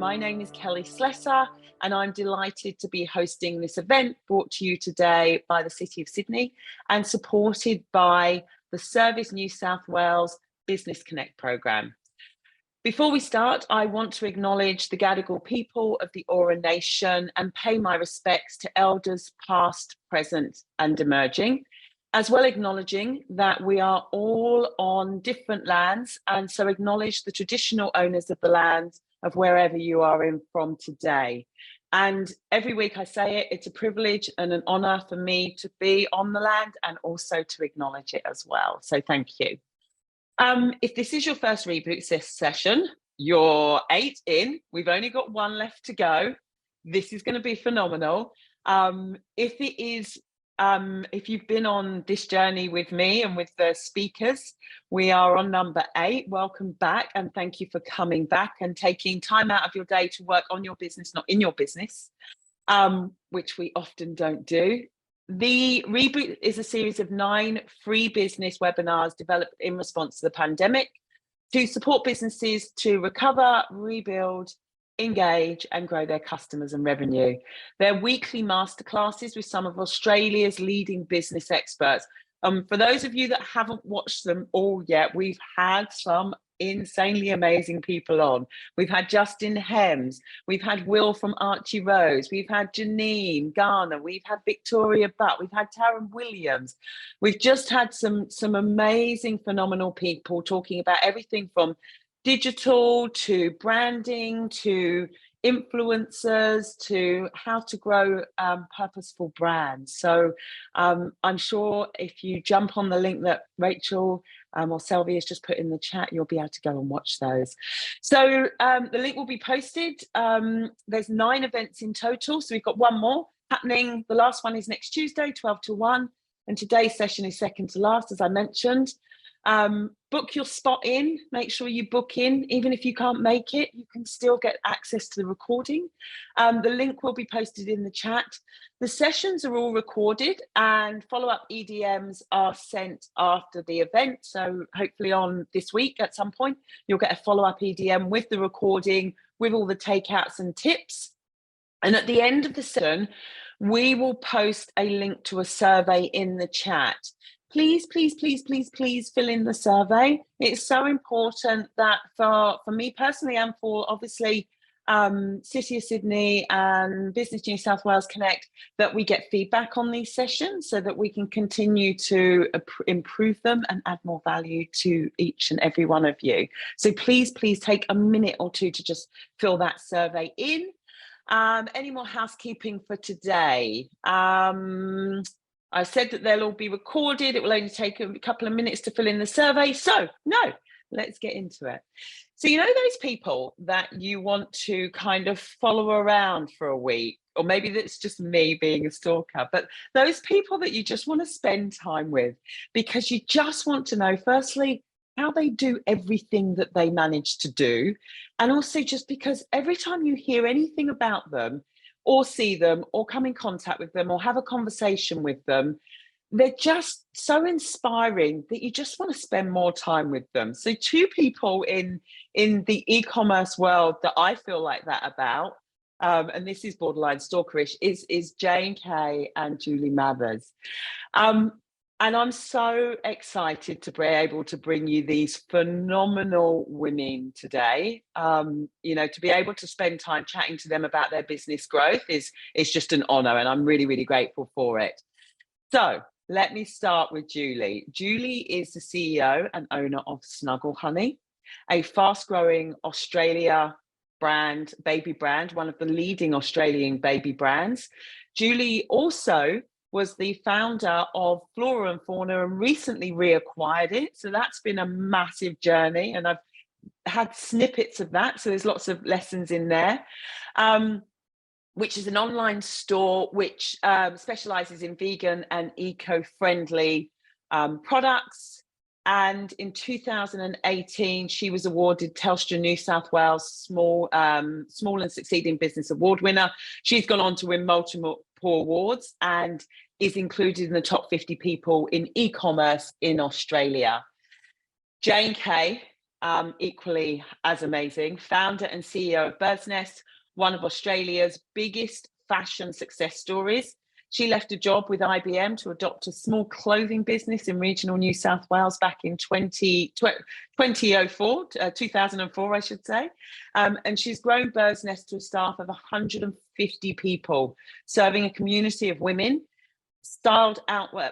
My name is Kelly Slessor, and I'm delighted to be hosting this event brought to you today by the City of Sydney and supported by the Service New South Wales Business Connect programme. Before we start, I want to acknowledge the Gadigal people of the Eora Nation and pay my respects to elders past, present and emerging, as well acknowledging that we are all on different lands, and so acknowledge the traditional owners of the land of wherever you are in from today. And every week I say it, it's a privilege and an honour for me to be on the land and also to acknowledge it as well. So thank you. If this is your first Reboot session, you're 8 in. We've only got 1 left to go. This is going to be phenomenal. If you've been on this journey with me and with the speakers, we are on number 8. Welcome back, and thank you for coming back and taking time out of your day to work on your business, not in your business, which we often don't do. The Reboot is a series of 9 free business webinars developed in response to the pandemic to support businesses to recover, rebuild, engage and grow their customers and revenue. They're weekly masterclasses with some of Australia's leading business experts. For those of you that haven't watched them all yet, we've had some insanely amazing people on. We've had Justin Hems, we've had Will from Archie Rose, we've had Janine Garner, we've had Victoria Butt, we've had Taryn Williams. We've just had some amazing, phenomenal people talking about everything from digital to branding to influencers to how to grow purposeful brands. So I'm sure if you jump on the link that Rachel or Selvi has just put in the chat, you'll be able to go and watch those. So the link will be posted. There's 9 events in total. So we've got 1 more happening. The last one is next Tuesday, 12 to 1. And today's session is second to last, as I mentioned. Book your spot in, make sure you book in. Even if you can't make it, you can still get access to the recording. The link will be posted in the chat. The sessions are all recorded and follow-up EDMs are sent after the event. So hopefully on this week at some point, you'll get a follow-up EDM with the recording, with all the takeouts and tips. And at the end of the session, we will post a link to a survey in the chat. Please, please, please, please, please fill in the survey. It's so important that for me personally and for obviously City of Sydney and Business New South Wales Connect, that we get feedback on these sessions so that we can continue to improve them and add more value to each and every one of you. So please, please take a minute or 2 to just fill that survey in. Any more housekeeping for today? I said that they'll all be recorded. It will only take a couple of minutes to fill in the survey. So let's get into it. So you know those people that you want to kind of follow around for a week, or maybe that's just me being a stalker, but those people that you just want to spend time with because you just want to know, firstly, how they do everything that they manage to do. And also just because every time you hear anything about them, or see them, or come in contact with them, or have a conversation with them, they're just so inspiring that you just want to spend more time with them. So 2 people in the e-commerce world that I feel like that about, and this is borderline stalkerish, is Jane Kay and Julie Mathers. And I'm so excited to be able to bring you these phenomenal women today. You know, to be able to spend time chatting to them about their business growth is just an honour, and I'm really, really grateful for it. So let me start with Julie. Julie is the CEO and owner of Snuggle Hunny, a fast-growing Australia brand, baby brand, one of the leading Australian baby brands. Julie also was the founder of Flora and Fauna and recently reacquired it. So that's been a massive journey, and I've had snippets of that. So there's lots of lessons in there, which is an online store which specializes in vegan and eco-friendly products. And in 2018, she was awarded Telstra New South Wales Small and Succeeding Business Award winner. She's gone on to win multiple awards and is included in the top 50 people in e-commerce in Australia. Jane Kay equally as amazing, founder and CEO of Birdsnest, one of Australia's biggest fashion success stories. She left a job with IBM to adopt a small clothing business in regional New South Wales back in 2004, I should say. And she's grown Birdsnest to a staff of 150 people, serving a community of women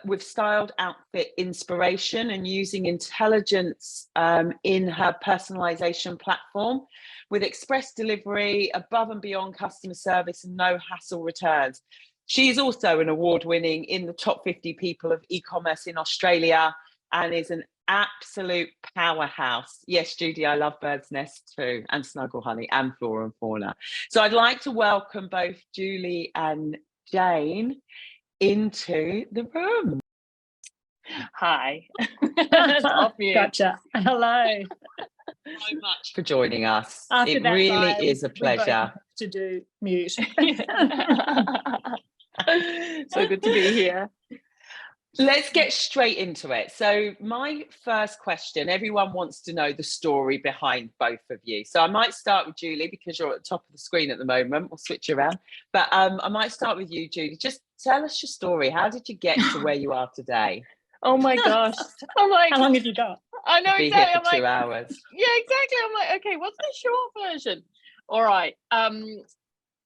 with styled outfit inspiration and using intelligence in her personalization platform, with express delivery, above and beyond customer service, and no hassle returns. She is also an award-winning in the top 50 people of e-commerce in Australia and is an absolute powerhouse. Yes, Judy, I love Birdsnest too, and Snuggle Hunny and Flora and Fauna. So I'd like to welcome both Julie and Jane into the room. Hi. Off mute. Gotcha. Hello. So much for joining us. After it that really time, is a pleasure to do mute. So good to be here. Let's get straight into it. So my first question, everyone wants to know the story behind both of you. So I might start with Julie because you're at the top of the screen at the moment. We'll switch around. But I might start with you, Julie. Just tell us your story. How did you get to where you are today? Oh my gosh. I'm like, how long have you got? I know Be exactly. here I'm for 2 like, hours. yeah, exactly. I'm like, okay, what's the short version? All right.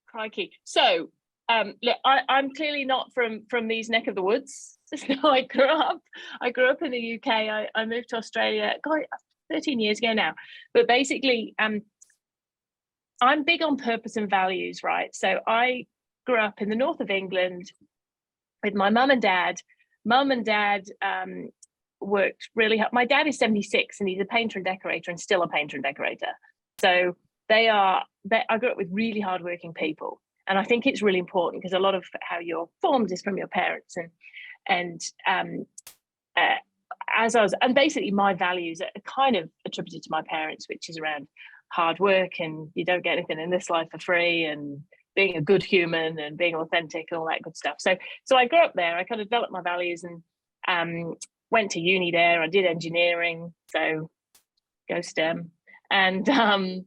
Crikey. So look, I'm clearly not from these neck of the woods. So I grew up in the UK. I moved to Australia 13 years ago now. But basically, I'm big on purpose and values, right? So I grew up in the north of England with my mum and dad. Mum and dad worked really hard. My dad is 76 and he's a painter and decorator and still a painter and decorator. So I grew up with really hardworking people. And I think it's really important because a lot of how you're formed is from your parents. And basically my values are kind of attributed to my parents, which is around hard work and you don't get anything in this life for free and being a good human and being authentic and all that good stuff. So I grew up there. I kind of developed my values and went to uni there. I did engineering, so go STEM, and then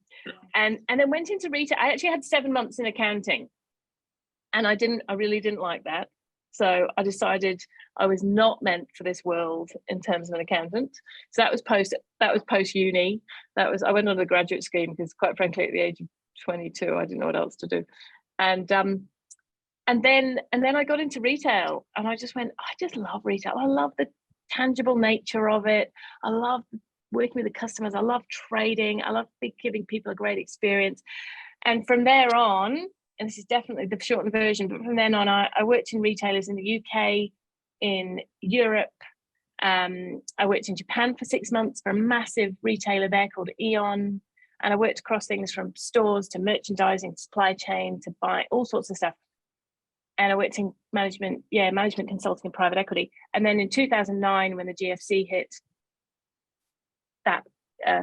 went into retail. I actually had 7 months in accounting, and I really didn't like that. So I decided I was not meant for this world in terms of an accountant. So that was post uni. I went on the graduate scheme because, quite frankly, at the age of 22, I didn't know what else to do. And then I got into retail, and I just love retail. I love the tangible nature of it. I love working with the customers. I love trading. I love giving people a great experience. And from there on, and this is definitely the shortened version, but from then on, I worked in retailers in the UK, in Europe. I worked in Japan for 6 months for a massive retailer there called Eon. And I worked across things from stores to merchandising, supply chain, to buy all sorts of stuff. And I worked in management consulting and private equity. And then in 2009, when the GFC hit,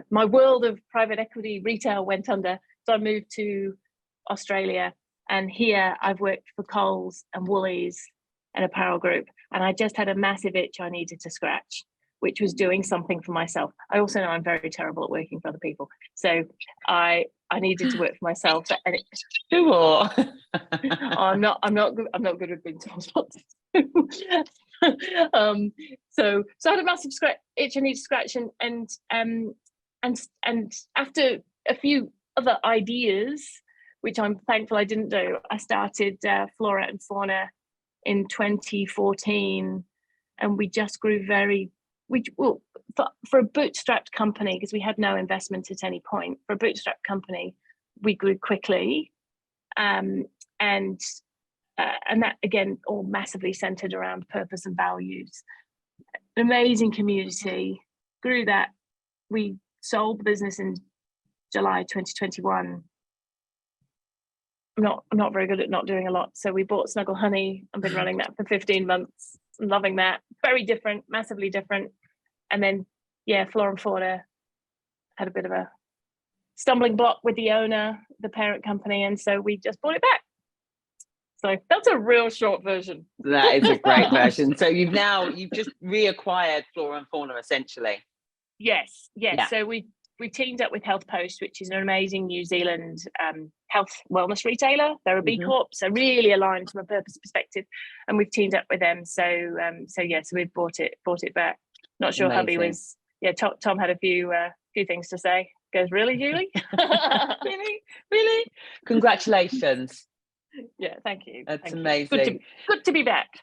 my world of private equity retail went under. So I moved to Australia. And here I've worked for Coles and Woolies, an apparel group. And I just had a massive itch I needed to scratch, which was doing something for myself. I also know I'm very terrible at working for other people. So I needed to work for myself. And Sure. I'm not good at being told what to do. So I had a massive itch I needed to scratch, and after a few other ideas, which I'm thankful I didn't do, I started Flora and Fauna in 2014, and we just grew for a bootstrapped company, because we had no investment at any point. For a bootstrapped company, we grew quickly, and that again all massively centered around purpose and values. An amazing community. Grew that. We sold the business in July 2021. I'm not very good at not doing a lot. So we bought Snuggle Hunny. I've been running that for 15 months. I'm loving that. Very different, massively different. And then, Flora and Fauna had a bit of a stumbling block with the owner, the parent company. And so we just bought it back. So that's a real short version. That is a great version. So you've just reacquired Flora and Fauna, essentially. Yes. Yeah. So we we teamed up with Health Post, which is an amazing New Zealand health wellness retailer. They're a B Corp, so really aligned from a purpose perspective, and we've teamed up with them. So we've bought it back. Not sure Amazing. hubby was. Yeah, Tom had a few things to say. Goes, really, Julie? really? Congratulations. Yeah, thank you. That's thank amazing. You. Good to be back.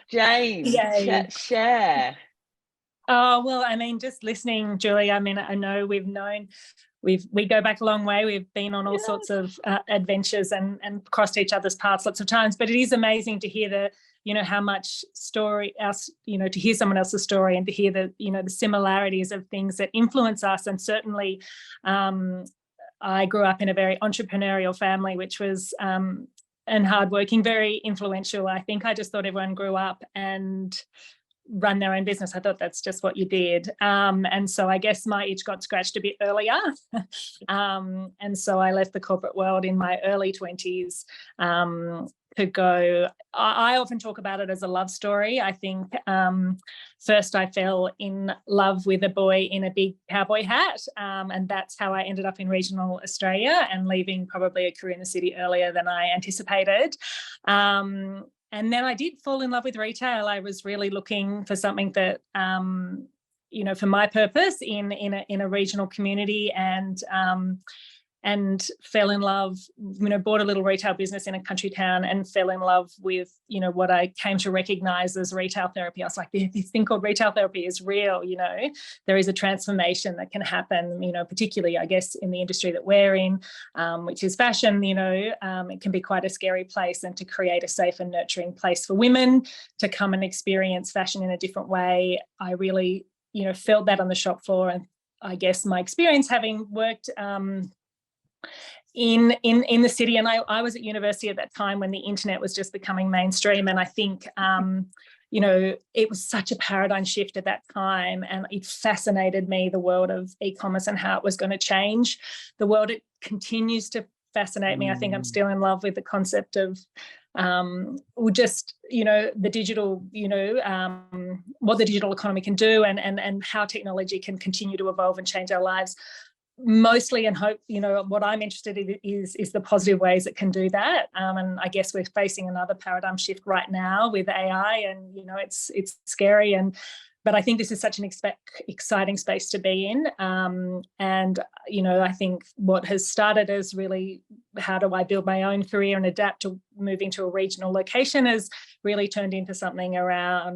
Jane, share. Oh, well, I mean, just listening, Julie, I mean, I know we go back a long way. We've been on all sorts of adventures and crossed each other's paths lots of times, but it is amazing to hear how much story else, to hear someone else's story and to hear the similarities of things that influence us. And certainly I grew up in a very entrepreneurial family, which was and hardworking, very influential. I think I just thought everyone grew up and run their own business. I thought that's just what you did. And so I guess my itch got scratched a bit earlier. And so I left the corporate world in my early 20s to go. I often talk about it as a love story. I think first I fell in love with a boy in a big cowboy hat, and that's how I ended up in regional Australia and leaving probably a career in the city earlier than I anticipated. And then I did fall in love with retail. I was really looking for something that, for my purpose in a regional community, and fell in love, bought a little retail business in a country town and fell in love with, what I came to recognise as retail therapy. I was like, this thing called retail therapy is real, there is a transformation that can happen, particularly, I guess, in the industry that we're in, which is fashion, it can be quite a scary place, and to create a safe and nurturing place for women to come and experience fashion in a different way. I really, felt that on the shop floor. And I guess my experience having worked in the city, and I was at university at that time when the internet was just becoming mainstream, and I think it was such a paradigm shift at that time, and it fascinated me, the world of e-commerce and how it was going to change the world. It continues to fascinate me. I think I'm still in love with the concept of the digital, what the digital economy can do, and how technology can continue to evolve and change our lives. Mostly, and hope, what I'm interested in is the positive ways it can do that. And I guess we're facing another paradigm shift right now with AI, and it's scary, but I think this is such an exciting space to be in. And I think what has started as really, how do I build my own career and adapt to moving to a regional location, has really turned into something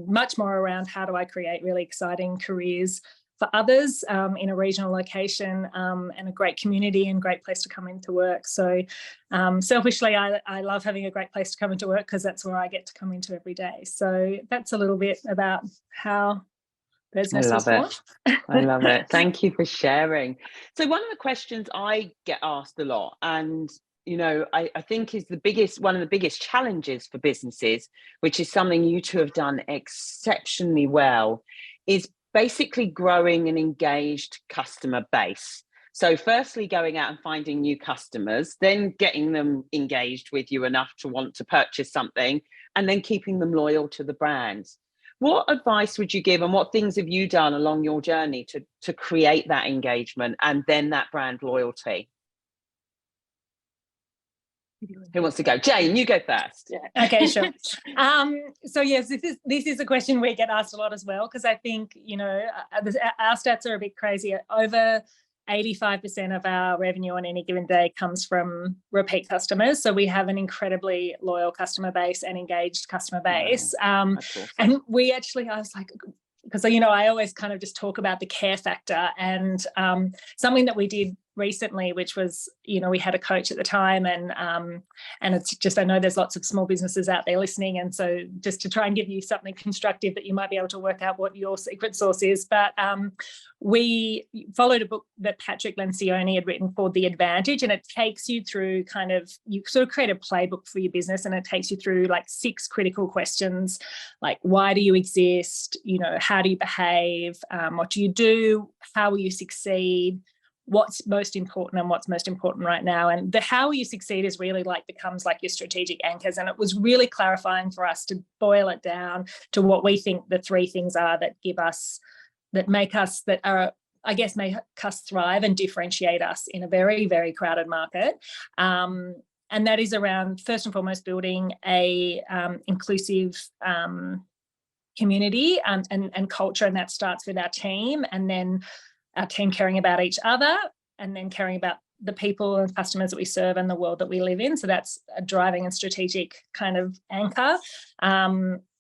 much more around how do I create really exciting careers for others in a regional location, and a great community and great place to come into work. So selfishly, I love having a great place to come into work, because that's where I get to come into every day. So that's a little bit about how birdsnest was born. I love it. Thank you for sharing. So one of the questions I get asked a lot, and I think is one of the biggest challenges for businesses, which is something you two have done exceptionally well, is basically growing an engaged customer base. So firstly, going out and finding new customers, then getting them engaged with you enough to want to purchase something, and then keeping them loyal to the brand. What advice would you give, and what things have you done along your journey to create that engagement and then that brand loyalty? Who wants to go? Jane, you go first. Yeah. Okay, sure. So yes, this is a question we get asked a lot as well, because I think our stats are a bit crazy. Over 85% of our revenue on any given day comes from repeat customers. So we have an incredibly loyal customer base and engaged customer base. Wow. Awesome. And we actually, I was like, because I always kind of just talk about the care factor, and something that we did recently, which was, we had a coach at the time, and it's just, I know there's lots of small businesses out there listening, and so just to try and give you something constructive that you might be able to work out what your secret sauce is. But we followed a book that Patrick Lencioni had written called The Advantage, and it takes you through you sort of create a playbook for your business, and it takes you through like 6 critical questions, like why do you exist, how do you behave, what do you do, how will you succeed, what's most important and what's most important right now. And the how you succeed is really becomes like your strategic anchors. And it was really clarifying for us to boil it down to what we think the 3 things are that give us, that make us, that are I guess, make us thrive and differentiate us in a very, very crowded market. And that is around, first and foremost, building a inclusive community and culture, and that starts with our team, and then our team caring about each other, and then caring about the people and customers that we serve and the world that we live in. So that's a driving and strategic kind of anchor.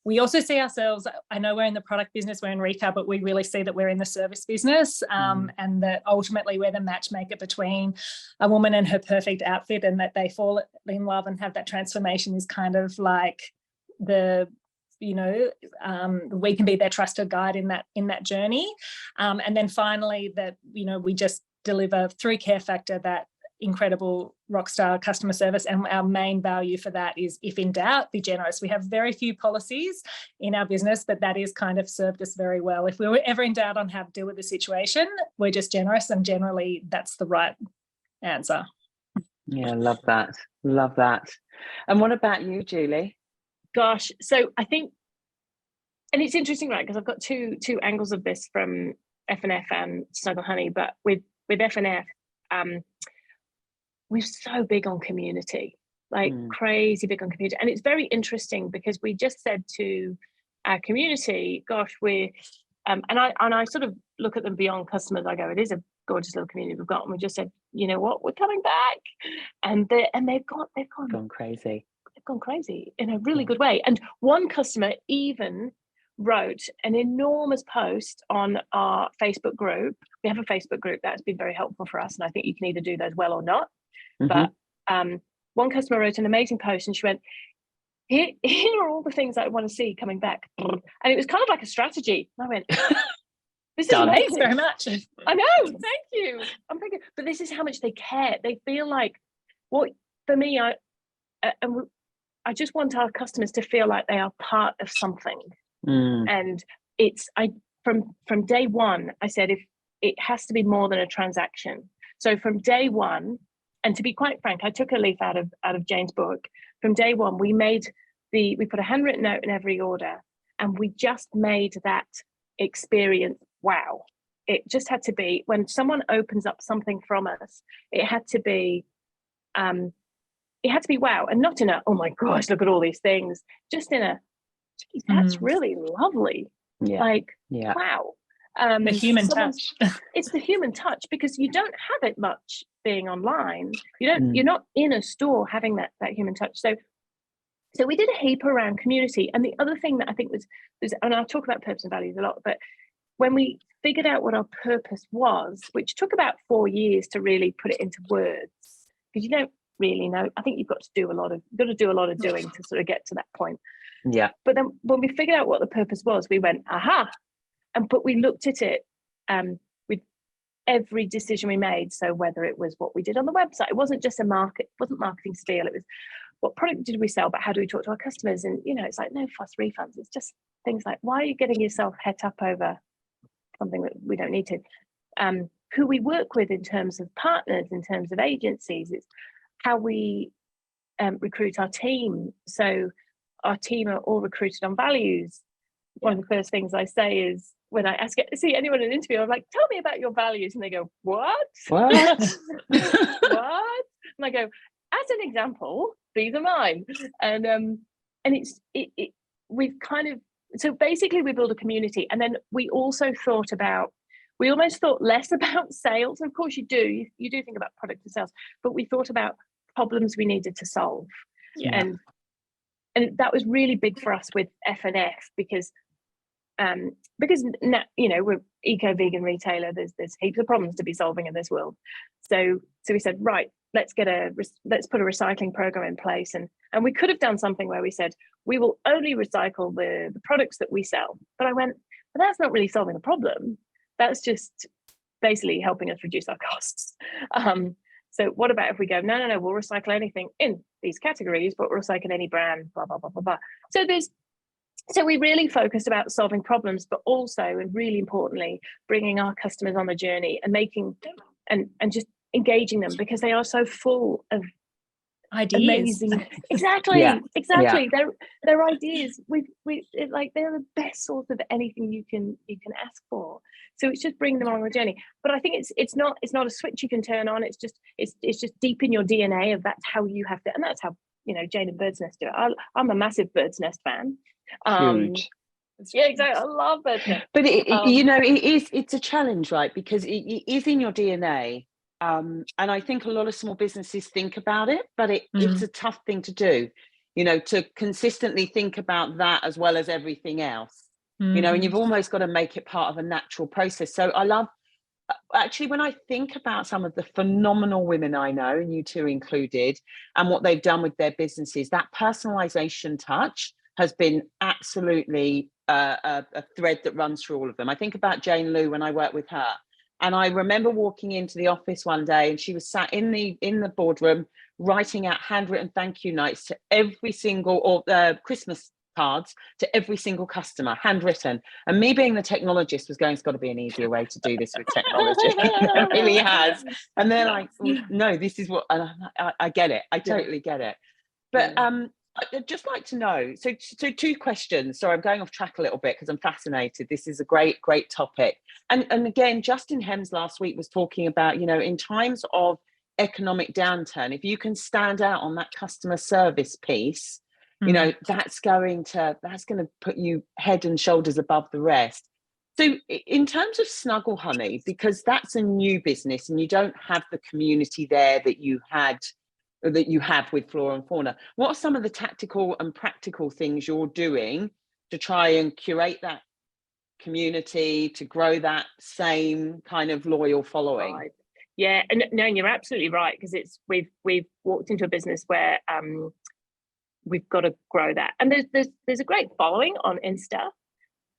We also see ourselves, I know we're in the product business, we're in retail, but we really see that we're in the service business, and that ultimately we're the matchmaker between a woman and her perfect outfit, and that they fall in love and have that transformation is kind of like we can be their trusted guide in that journey. And then finally that, we just deliver through Care Factor that incredible rockstar customer service, and our main value for that is, if in doubt, be generous. We have very few policies in our business, but that is kind of served us very well. If we were ever in doubt on how to deal with the situation, we're just generous, and generally that's the right answer. Yeah, love that. And what about you, Julie? Gosh, so I think, and it's interesting, right, because I've got two angles of this from F&F and Snuggle Hunny, but with F&F, we're so big on community, like crazy big on community. And it's very interesting because we just said to our community, gosh, we're, and I sort of look at them beyond customers. I go, it is a gorgeous little community we've got. And we just said, you know what, we're coming back. And they've gone crazy. They've gone crazy in a really good way. And one customer even wrote an enormous post on our Facebook group. We have a Facebook group that's been very helpful for us. And I think you can either do those well or not. But one customer wrote an amazing post, and she went, here are all the things that I want to see coming back. And it was kind of like a strategy. I went, this is amazing. Thanks very much. I know, thank you. I'm thinking, but this is how much they care. They feel like, for me, I just want our customers to feel like they are part of something. And from day one, I said, if it has to be more than a transaction. So from day one, and to be quite frank, I took a leaf out of Jane's book. From day one, we put a handwritten note in every order, and we just made that experience wow. It just had to be, when someone opens up something from us, it had to be wow, and not in a, oh my gosh, look at all these things, just in a, geez, that's really lovely. Wow. The human touch. It's the human touch, because you don't have it much being online. You're not in a store having that human touch. So we did a heap around community. And the other thing that I think was, and I'll talk about purpose and values a lot, but when we figured out what our purpose was, which took about 4 years to really put it into words, because you don't really know. I think you've got to do a lot of doing to sort of get to that point. Yeah. But then when we figured out what the purpose was, we went, aha. But we looked at it with every decision we made. So whether it was what we did on the website, it wasn't just wasn't marketing steal. It was, what product did we sell, but how do we talk to our customers? And, it's like no fuss refunds. It's just things like, why are you getting yourself het up over something that we don't need to? Who we work with in terms of partners, in terms of agencies, it's how we recruit our team. So our team are all recruited on values. One of the first things I say is, when I see anyone in an interview, I'm like, tell me about your values. And they go, what? What? And I go, as an example, these are mine. And we've kind of, so basically we build a community. And then we also we almost thought less about sales. Of course you do think about product and sales, but we thought about problems we needed to solve. Yeah. And that was really big for us with F&F, because now, we're eco-vegan retailer. There's heaps of problems to be solving in this world. So we said, right, let's put a recycling program in place. And we could have done something where we said, we will only recycle the products that we sell. But I went, but that's not really solving the problem. That's just basically helping us reduce our costs. So what about if we go, no, we'll recycle anything in these categories, but we'll recycle any brand, blah, blah, blah, blah, blah. So we really focused about solving problems, but also, and really importantly, bringing our customers on the journey and making, and just engaging them, because they are so full of ideas. Amazing. Exactly. Yeah. Exactly. They're ideas. They're the best source of anything you can ask for. So it's just bringing them along the journey. But I think it's not a switch you can turn on. It's just deep in your DNA of that's how you have to, and that's how, you know, Jane and Birdsnest do it. I'm a massive Birdsnest fan. Huge. Yeah, exactly. I love Birdsnest. But you know, it's a challenge, right? Because it is in your DNA. And I think a lot of small businesses think about it, but it's a tough thing to do, you know, to consistently think about that as well as everything else, you know, and you've almost got to make it part of a natural process. So I love, actually, when I think about some of the phenomenal women I know, and you two included, and what they've done with their businesses, that personalization touch has been absolutely a thread that runs through all of them. I think about Jane Lou when I worked with her. And I remember walking into the office one day and she was sat in the boardroom writing out handwritten thank you notes to every single, or Christmas cards to every single customer, handwritten. And me being the technologist was going, it's got to be an easier way to do this with technology. It really has. And they're like, well, no, this is what, and I get it. I totally get it. But I'd just like to know, so two questions. Sorry, I'm going off track a little bit because I'm fascinated. This is a great topic. And again, Justin Hems last week was talking about, you know, in times of economic downturn, if you can stand out on that customer service piece, you know, that's going to put you head and shoulders above the rest. So in terms of Snuggle Hunny, because that's a new business and you don't have the community there that you have with Flora and Fauna, what are some of the tactical and practical things you're doing to try and curate that community, to grow that same kind of loyal following? Right. Yeah, and no, you're absolutely right, because we've walked into a business where we've got to grow that, and there's a great following on Insta,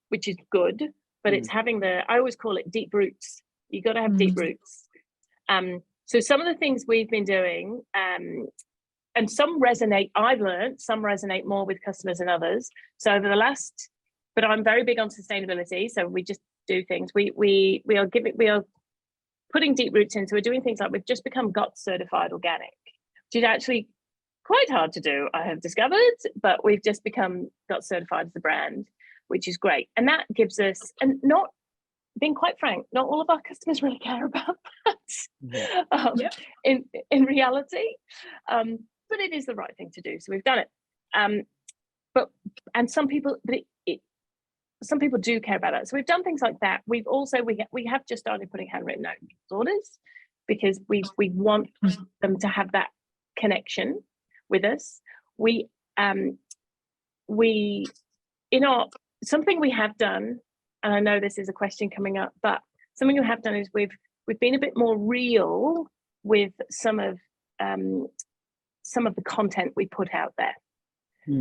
which is good, but it's having I always call it deep roots. You got to have deep roots. So some of the things we've been doing, and some resonate, I've learned, some resonate more with customers than others. So over the last, but I'm very big on sustainability. So we just do things. We are putting deep roots in. So we're doing things like we've just become GOTS certified organic, which is actually quite hard to do, I have discovered, but we've just become GOTS certified as a brand, which is great. And that gives us, and not, being quite frank, not all of our customers really care about that in reality, but it is the right thing to do, so we've done it. But some people do care about that, so we've done things like that. We've also we have just started putting handwritten note orders, because we want them to have that connection with us. Something we have done, and I know this is a question coming up, but something we have done is we've been a bit more real with some of the content we put out there.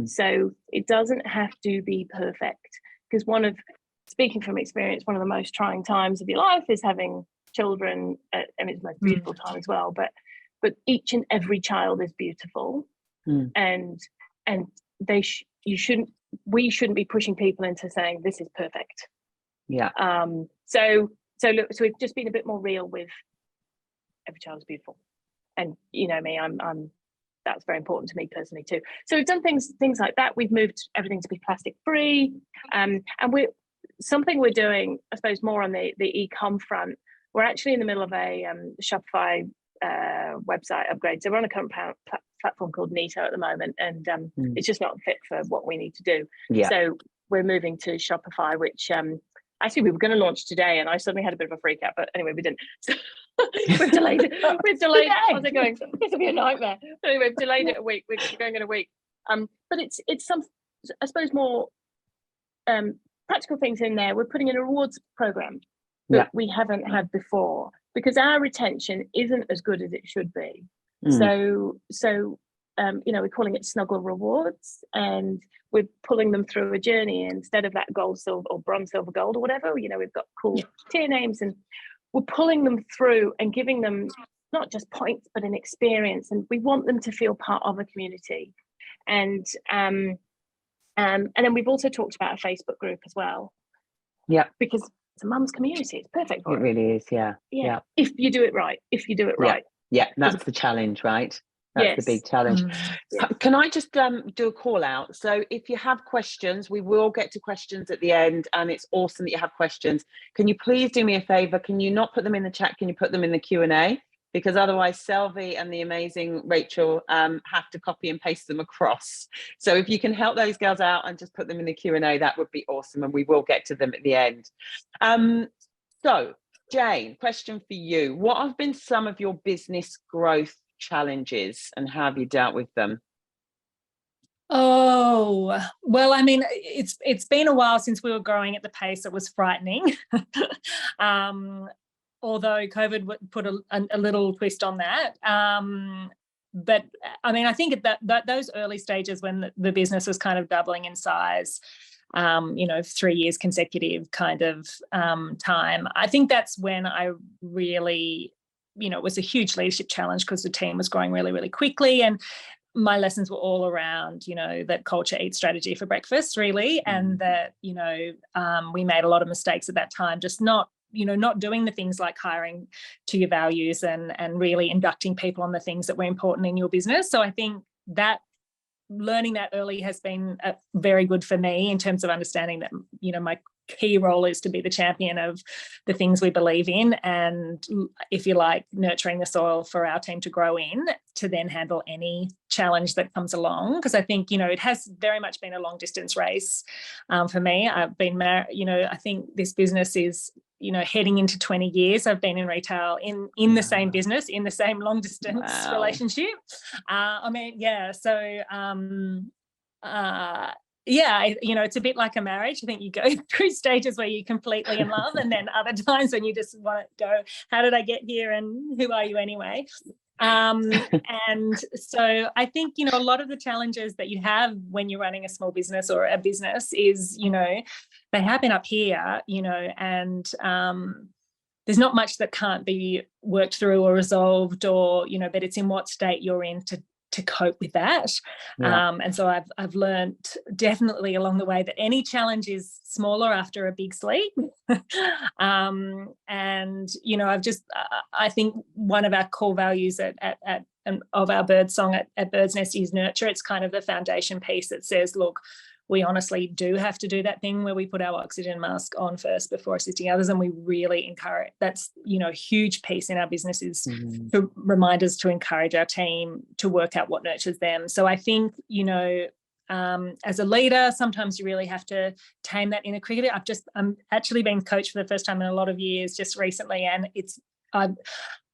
So it doesn't have to be perfect, because speaking from experience, one of the most trying times of your life is having children, and it's the most beautiful time as well. But each and every child is beautiful, and we shouldn't be pushing people into saying this is perfect. So we've just been a bit more real with every child is beautiful, and you know me, I'm that's very important to me personally too. So we've done things like that. We've moved everything to be plastic free, and we're doing, I suppose, more on the e-com front. We're actually in the middle of a Shopify website upgrade. So we're on a current platform called Neato at the moment, and it's just not fit for what we need to do. So we're moving to Shopify, which actually we were going to launch today, and I suddenly had a bit of a freak out, but anyway, we didn't. So we've delayed it. How's it going? This will be a nightmare. But anyway, we've delayed it a week. We're going in a week. But it's some, I suppose, more practical things in there. We're putting in a rewards program that we haven't had before, because our retention isn't as good as it should be. So we're calling it Snuggle Rewards, and we're pulling them through a journey instead of that gold, silver, or bronze, silver, gold, or whatever. You know, we've got cool tier names, and we're pulling them through and giving them not just points, but an experience. And we want them to feel part of a community. And then we've also talked about a Facebook group as well. Yeah, because it's a mum's community. It's perfect for it. It really is. Yeah. If you do it right. Yeah, that's the challenge, right? That's the big challenge. Yeah. Can I just do a call out? So if you have questions, we will get to questions at the end, and it's awesome that you have questions. Can you please do me a favor? Can you not put them in the chat? Can you put them in the Q&A? Because otherwise Selvi and the amazing Rachel have to copy and paste them across. So if you can help those girls out and just put them in the Q&A, that would be awesome, and we will get to them at the end. So Jane, question for you. What have been some of your business growth challenges, and how have you dealt with them? Oh, well, I mean, it's been a while since we were growing at the pace that was frightening. Although COVID put a little twist on that. But I mean, I think at that those early stages when the business was kind of doubling in size, 3 years consecutive kind of time, I think that's when I really, it was a huge leadership challenge because the team was growing really, really quickly. And my lessons were all around, that culture eats strategy for breakfast, really. And that, we made a lot of mistakes at that time, just not doing the things like hiring to your values and really inducting people on the things that were important in your business. So I think that learning that early has been very good for me in terms of understanding that, my key role is to be the champion of the things we believe in, and, if you like, nurturing the soil for our team to grow in, to then handle any challenge that comes along. Because I think, it has very much been a long distance race for me. I've been married, I think this business is, heading into 20 years. I've been in retail in the same business, in the same long distance relationship. It's a bit like a marriage. I think you go through stages where you're completely in love, and then other times when you just want to go, how did I get here and who are you anyway? And so I think, a lot of the challenges that you have when you're running a small business or a business is, they happen up here, and there's not much that can't be worked through or resolved, or, but it's in what state you're in to cope with that. And so I've learned definitely along the way that any challenge is smaller after a big sleep. And I think one of our core values of our bird song at Birdsnest is nurture. It's kind of the foundation piece that says, look, we honestly do have to do that thing where we put our oxygen mask on first before assisting others, and we really encourage. That's a huge piece in our business is to remind us to encourage our team to work out what nurtures them. So I think as a leader, sometimes you really have to tame that inner cricketer. I'm actually being coached for the first time in a lot of years just recently, and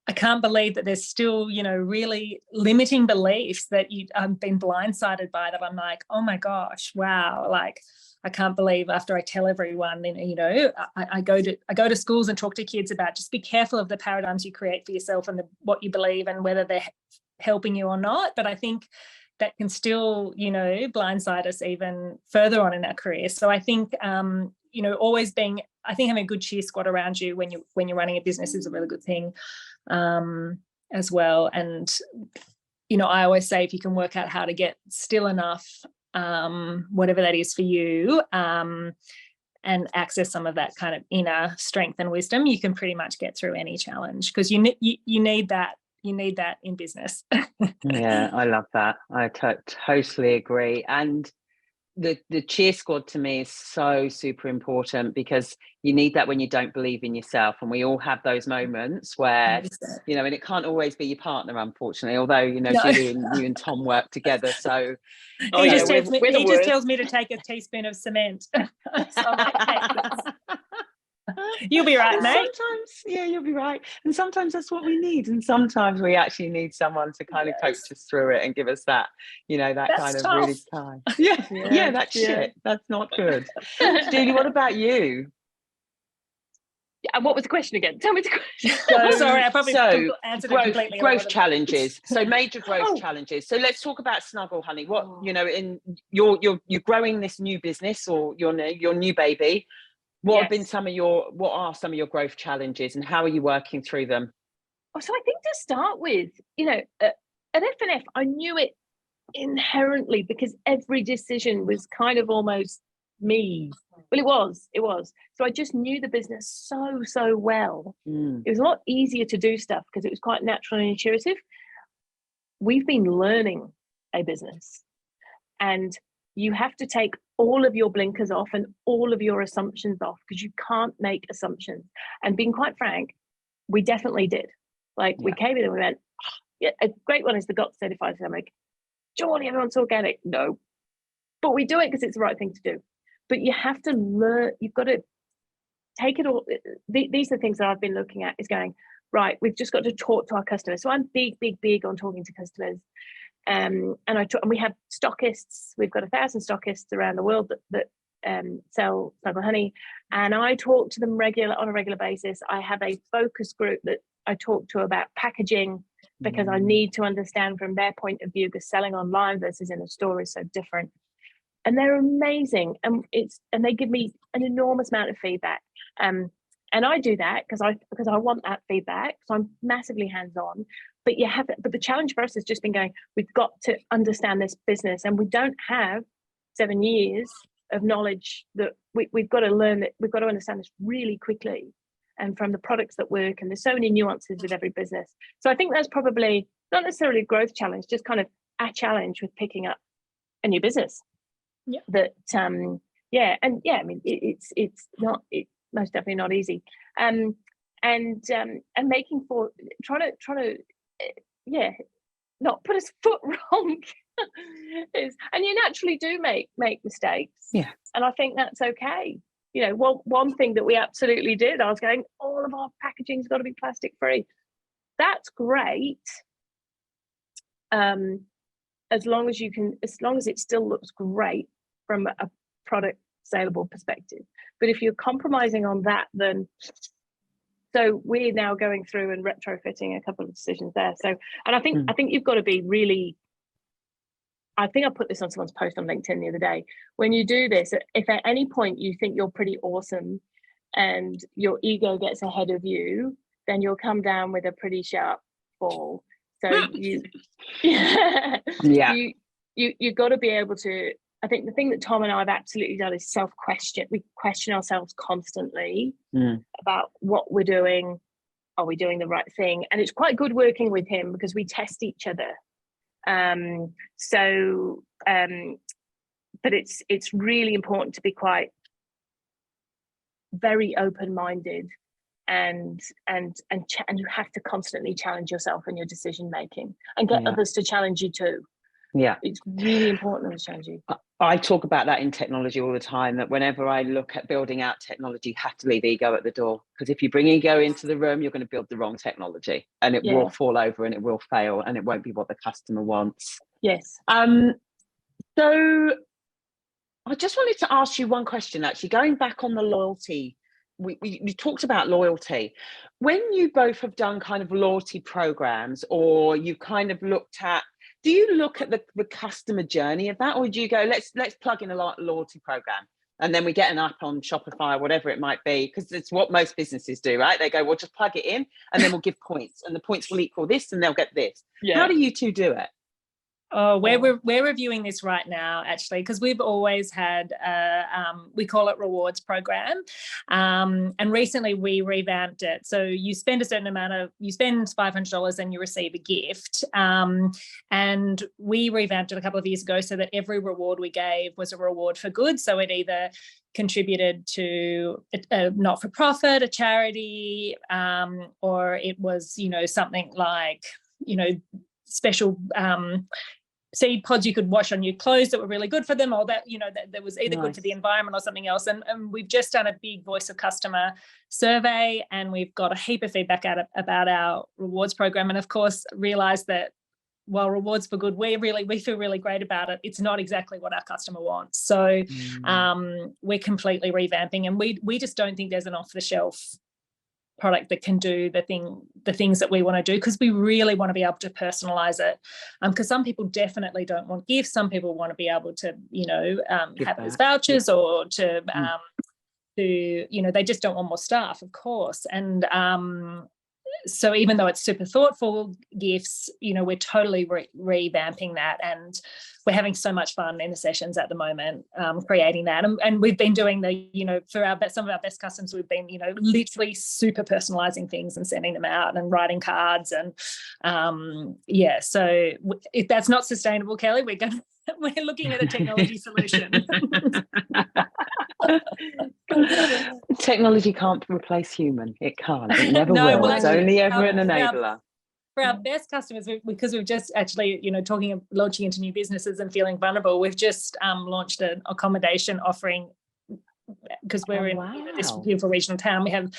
I can't believe that there's still, really limiting beliefs that I've been blindsided by, that I'm like, oh my gosh, wow. Like, I can't believe after I tell everyone, I go to schools and talk to kids about just be careful of the paradigms you create for yourself and what you believe and whether they're helping you or not. But I think that can still, blindside us even further on in our career. So I think, always having a good cheer squad around you when you're running a business is a really good thing. As well. And, I always say if you can work out how to get still enough, whatever that is for you, and access some of that kind of inner strength and wisdom, you can pretty much get through any challenge, because you need that. You need that in business. Yeah, I love that. I totally agree. And the cheer squad to me is so super important, because you need that when you don't believe in yourself, and we all have those moments where and it can't always be your partner, unfortunately, although Julie and you and Tom work together, so he just tells me to take a teaspoon of cement. So I'm like, hey, you'll be right, mate. Sometimes, you'll be right. And sometimes that's what we need. And sometimes we actually need someone to kind of coach us through it and give us that, that that's kind of tough. really kind. Yeah, that's shit. That's not good. Julie, what about you? Yeah, what was the question again? Tell me the question. Sorry, I probably answered it completely. Growth challenges. So major growth challenges. So let's talk about Snuggle Hunny. What in you're growing this new business, or your new baby. What have been what are some of your growth challenges, and how are you working through them? So I think to start with, at F&F, I knew it inherently, because every decision was kind of almost me. Well, it was. So I just knew the business so well. It was a lot easier to do stuff because it was quite natural and intuitive. we've been learning a business, and you have to take all of your blinkers off and all of your assumptions off, because you can't make assumptions. And being quite frank, we definitely did. Like, we came in and we went, oh, yeah, a great one is the GOTS certified. So I'm like, surely everyone's organic. No, but we do it because it's the right thing to do. But you have to learn, you've got to take it all. These are the things that I've been looking at, is going, right, we've just got to talk to our customers. So I'm big on talking to customers. And we have stockists. We've got 1,000 stockists around the world that sell Snuggle Hunny, and I talk to them on a regular basis. I have a focus group that I talk to about packaging, because I need to understand from their point of view, because selling online versus in a store is so different. And they're amazing, and they give me an enormous amount of feedback. And I do that because I want that feedback. So I'm massively hands-on. But the challenge for us has just been going, we've got to understand this business, and we don't have 7 years of knowledge. That we've got to learn, that we've got to understand this really quickly, and from the products that work. And there's so many nuances with every business. So I think that's probably not necessarily a growth challenge, just kind of a challenge with picking up a new business. Yeah. That I mean, it's most definitely not easy. And making for trying to not put his foot wrong and you naturally do make mistakes. Yeah. And I think that's okay. You know, one thing that we absolutely did, I was going, all of our packaging's got to be plastic free. That's great. As long as it still looks great from a product saleable perspective. But if you're compromising on that, then so we're now going through and retrofitting a couple of decisions there. So, and I think you've got to be really, I think I put this on someone's post on LinkedIn the other day. When you do this, if at any point you think you're pretty awesome and your ego gets ahead of you, then you'll come down with a pretty sharp fall. So you've got to be able to, I think the thing that Tom and I have absolutely done is self-question. We question ourselves constantly about what we're doing. Are we doing the right thing? And it's quite good working with him because we test each other. But it's really important to be quite very open-minded, and you have to constantly challenge yourself in your decision making and get others to challenge you too. Yeah, it's really important to challenge you. I talk about that in technology all the time, that whenever I look at building out technology, you have to leave ego at the door, because if you bring ego into the room, you're going to build the wrong technology and it will fall over and it will fail and it won't be what the customer wants. Yes. So I just wanted to ask you one question, actually, going back on the loyalty. We talked about loyalty. When you both have done kind of loyalty programs, or you've kind of looked at, do you look at the customer journey of that, or do you go, let's plug in a loyalty program and then we get an app on Shopify or whatever it might be? Because it's what most businesses do, right? They go, well, just plug it in and then we'll give points, and the points will equal this and they'll get this. Yeah. How do you two do it? Oh, we're reviewing this right now, actually, because we've always had we call it rewards program, and recently we revamped it. So you spend a certain amount you spend $500 and you receive a gift, and we revamped it a couple of years ago so that every reward we gave was a reward for good. So it either contributed to a not-for-profit, a charity, or it was, something like, special seed pods you could wash on your clothes that were really good for them, or that that was either good for the environment or something else. And we've just done a big voice of customer survey, and we've got a heap of feedback about our rewards program, and of course realized that while rewards for good, we feel really great about it, it's not exactly what our customer wants. So we're completely revamping, and we just don't think there's an off-the-shelf product that can do the things that we want to do, because we really want to be able to personalize it, because some people definitely don't want gifts. Some people want to be able to have those vouchers, or to they just don't want more stuff, of course. And so even though it's super thoughtful gifts, we're totally revamping that, and we're having so much fun in the sessions at the moment, creating that. And we've been doing for some of our best customers, we've been, literally super personalizing things and sending them out and writing cards. And so if that's not sustainable, Kelly, we're looking at a technology solution. Technology can't replace human. It can't. It never will. Well, it's only ever an enabler. For our best customers, because we've just actually, launching into new businesses and feeling vulnerable, we've just launched an accommodation offering, because we're in this beautiful regional town. We have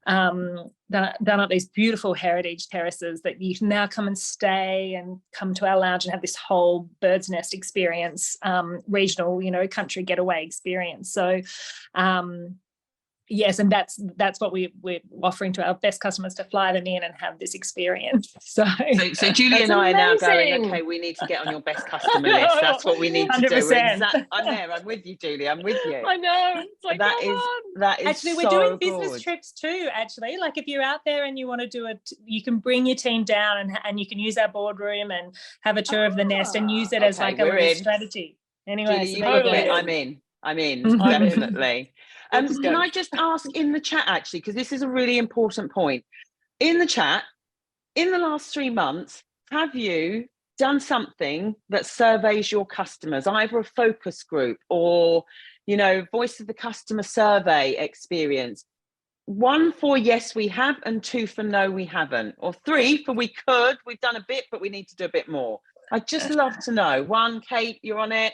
done up these beautiful heritage terraces that you can now come and stay and come to our lounge and have this whole bird's nest experience, regional, country getaway experience. So yes, and that's what we're offering to our best customers, to fly them in and have this experience. So Julie and I are now going, okay, we need to get on your best customer list. That's what we need to 100%. do. I'm there. I'm with you, Julie. I'm with you. I know. It's like, that is actually, we're doing business trips too, actually. Like, if you're out there and you want to do it, you can bring your team down and you can use our boardroom and have a tour of the nest and use it as like a little strategy. Anyway, Julie, I'm in, definitely. Can I just ask in the chat, actually, because this is a really important point. In the chat, in the last 3 months, have you done something that surveys your customers, either a focus group or, voice of the customer survey experience? 1 for yes, we have, and 2 for no, we haven't, or 3 for we could, we've done a bit, but we need to do a bit more. I'd just love to know. 1, Kate, you're on it.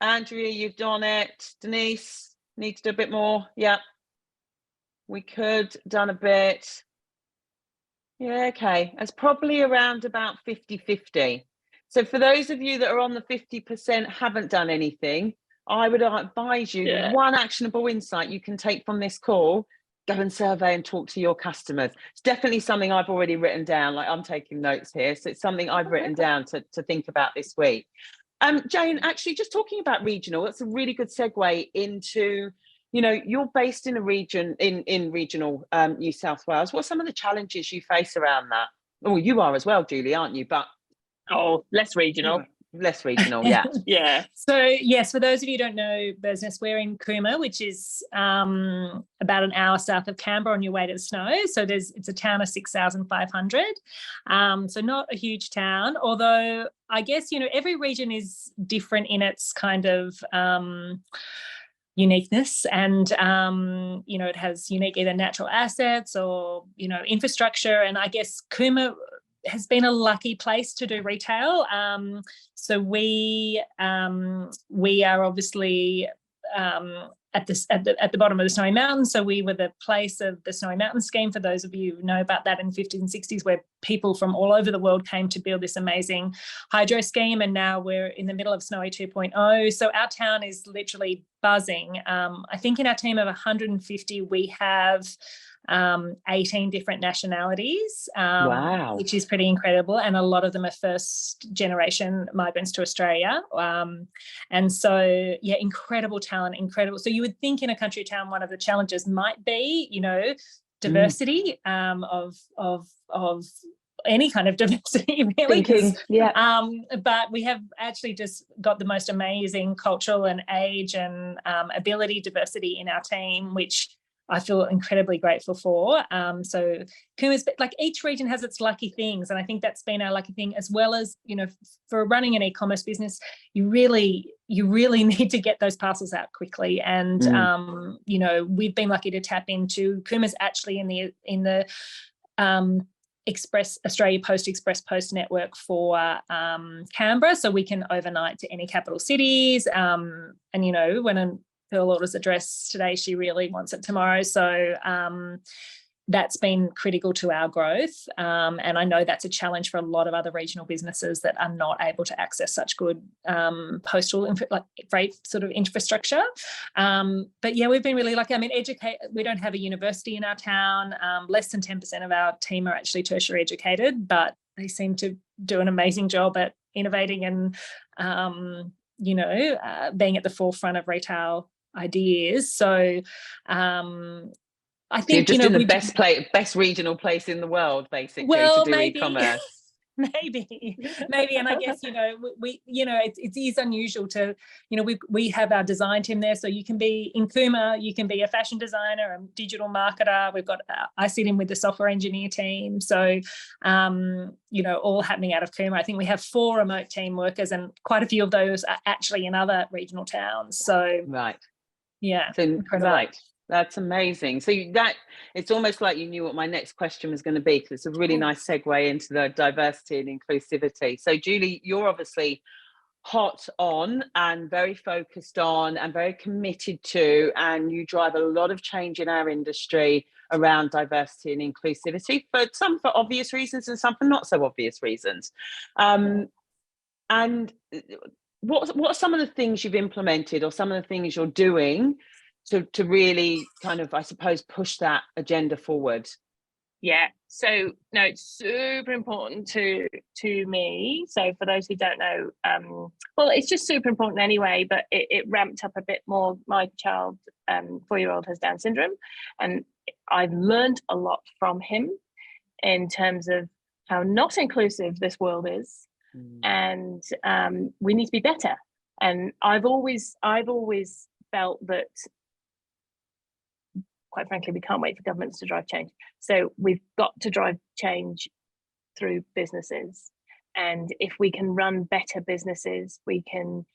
Andrea, you've done it. Denise, need to do a bit more. Yeah, we could done a bit. Yeah, okay. It's probably around about 50-50. So for those of you that are on the 50% haven't done anything, I would advise you, 1 actionable insight you can take from this call: go and survey and talk to your customers. It's definitely something I've already written down. Like, I'm taking notes here, so it's something I've written down to think about this week. Jane, actually, just talking about regional, that's a really good segue into, you're based in a region, in regional New South Wales. What are some of the challenges you face around that? Oh, you are as well, Julie, aren't you? But less regional. Less regional, yeah. Yeah. So, yes, for those of you who don't know BirdsNest, we're in Cooma, which is about an hour south of Canberra on your way to the snow. So it's a town of 6,500. So not a huge town, although I guess, every region is different in its kind of uniqueness, and it has unique either natural assets or infrastructure. And I guess Cooma has been a lucky place to do retail. So we are obviously at the bottom of the Snowy Mountains. So we were the place of the Snowy Mountain scheme, for those of you who know about that, in the 50s and 60s, where people from all over the world came to build this amazing hydro scheme. And now we're in the middle of Snowy 2.0. So our town is literally buzzing. I think in our team of 150, we have 18 different nationalities, wow, which is pretty incredible, and a lot of them are first generation migrants to Australia, and so incredible talent, incredible. So you would think in a country town one of the challenges might be diversity of any kind of diversity, really. But we have actually just got the most amazing cultural and age and ability diversity in our team, which I feel incredibly grateful for. So Cooma's, like, each region has its lucky things, and I think that's been our lucky thing, as well as, for running an e-commerce business, you really need to get those parcels out quickly. And we've been lucky to tap into Cooma's actually in the Australia Post Express Post network for Canberra, so we can overnight to any capital cities. And when a girl orders a dress today, she really wants it tomorrow. So that's been critical to our growth. And I know that's a challenge for a lot of other regional businesses that are not able to access such good postal freight sort of infrastructure. But yeah, we've been really lucky. I mean, we don't have a university in our town. Less than 10% of our team are actually tertiary educated, but they seem to do an amazing job at innovating and, being at the forefront of retail ideas. So I So you're think, just in the best regional place in the world, basically, to do maybe. e-commerce. maybe, and I guess, we it is unusual to, we have our design team there, so you can be in Cooma, you can be a fashion designer, a digital marketer. We've got I sit in with the software engineer team, so all happening out of Cooma. I think we have 4 remote team workers, and quite a few of those are actually in other regional towns. So right, yeah, so incredible. Right. That's amazing. So it's almost like you knew what my next question was going to be, because it's a really nice segue into the diversity and inclusivity. So Julie, you're obviously hot on and very focused on and very committed to, and you drive a lot of change in our industry around diversity and inclusivity, but some for obvious reasons and some for not so obvious reasons. And what are some of the things you've implemented, or some of the things you're doing to really kind of, I suppose, push that agenda forward? Yeah, so no, it's super important to me. So for those who don't know, well, it's just super important anyway, but it ramped up a bit more. My child, 4-year-old, has Down syndrome, and I've learned a lot from him in terms of how not inclusive this world is, and we need to be better. And I've always felt that, quite frankly, we can't wait for governments to drive change. So we've got to drive change through businesses. And if we can run better businesses, we can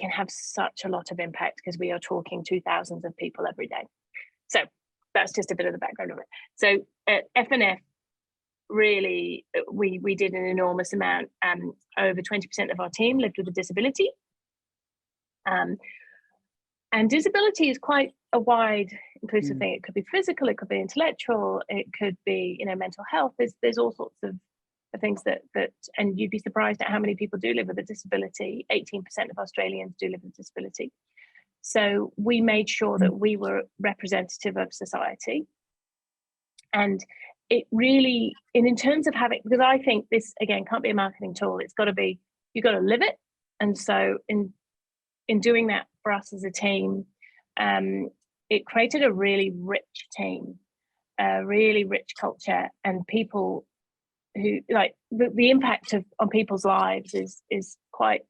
have such a lot of impact, because we are talking to thousands of people every day. So that's just a bit of the background of it. So at FNF, really, we did an enormous amount. Over 20% of our team lived with a disability. And disability is quite a wide, inclusive thing. It could be physical, it could be intellectual, it could be, mental health. There's all sorts of things that, and you'd be surprised at how many people do live with a disability. 18% of Australians do live with a disability. So we made sure that we were representative of society. And it really, in terms of having, because I think this, again, can't be a marketing tool. It's got to be, you've got to live it. And so in doing that for us as a team, it created a really rich team, a really rich culture, and people who, like, the impact on people's lives is quite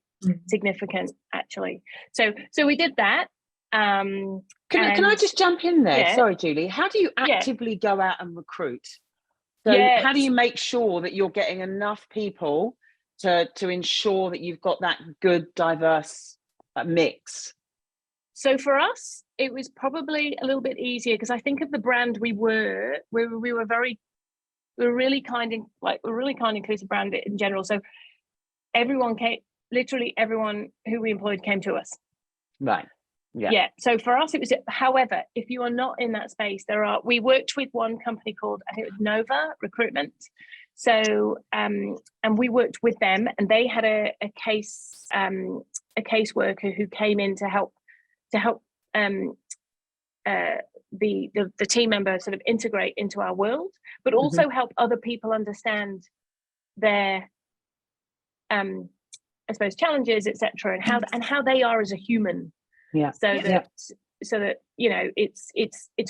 significant, actually. So we did that. Can I just jump in there? Yeah. Sorry, Julie. How do you actively go out and recruit? So how do you make sure that you're getting enough people to ensure that you've got that good, diverse mix? So for us, it was probably a little bit easier, because I think of the brand we were really kind, inclusive brand in general. So literally everyone who we employed came to us. Right. Yeah. Yeah. So for us, it was. However, if you are not in that space, we worked with one company called, I think it was Nova Recruitment. So and we worked with them, and they had a caseworker who came in to help the team member sort of integrate into our world, but also help other people understand their I suppose challenges, etc., and how they are as a human. Yeah. So that it's a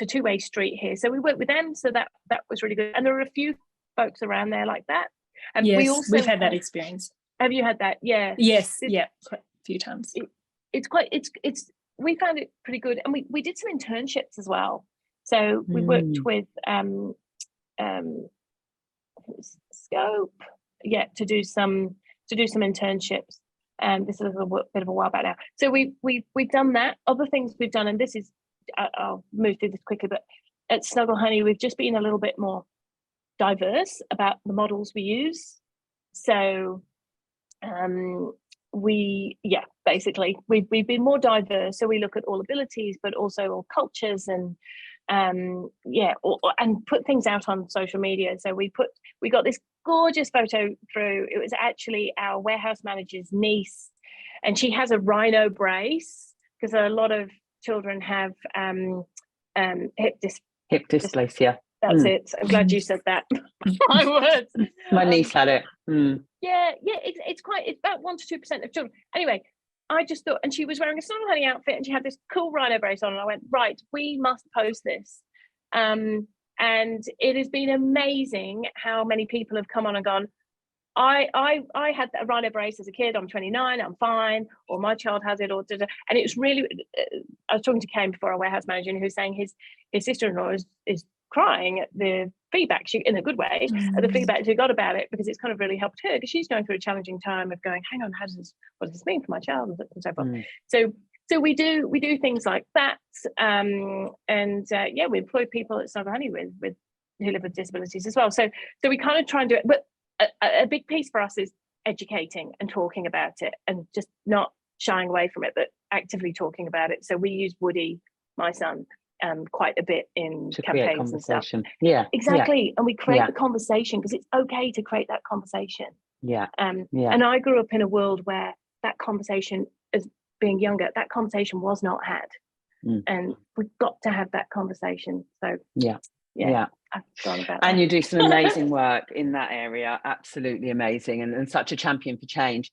two-way street here. So we worked with them, so that was really good. And there were a few folks around there like that. And yes, we've had that experience. Have you had that? Yeah. Yes. Quite a few times. We found it pretty good, and we did some internships as well. So we worked with Scope, to do some internships. This is a bit of a while back now. So we've done that. Other things we've done, and this is, I'll move through this quickly, but at Snuggle Hunny, we've just been a little bit more diverse about the models we use. So basically we've been more diverse. So we look at all abilities, but also all cultures, and and put things out on social media. So we got this gorgeous photo through. It was actually our warehouse manager's niece, and she has a rhino brace, because a lot of children have hip dysplasia. That's it. I'm glad you said that. My words. My niece had it. Yeah, it's about 1 to 2% of children. Anyway, I just thought, and she was wearing a Snuggle Hunny outfit, and she had this cool rhino brace on, and I went, right, we must post this. And it has been amazing how many people have come on and gone, I had a rhino brace as a kid, I'm 29, I'm fine, or my child has it, or and it was really, I was talking to Kane before, our warehouse manager, and who was saying his sister-in-law is crying at the feedback, in a good way, at the feedback she got about it, because it's kind of really helped her, because she's going through a challenging time of going, hang on, what does this mean for my child, and so forth. So we do things like that, we employ people at Snuggle Hunny with who live with disabilities as well. So we kind of try and do it, but a big piece for us is educating and talking about it, and just not shying away from it, but actively talking about it. So we use Woody, my son, quite a bit in campaigns and stuff. Yeah, exactly. And we create the conversation, because it's okay to create that conversation. And I grew up in a world where that conversation, as being younger, that conversation was not had, and we've got to have that conversation. So I've gone about and that. you do some amazing work in that area, absolutely amazing, and such a champion for change.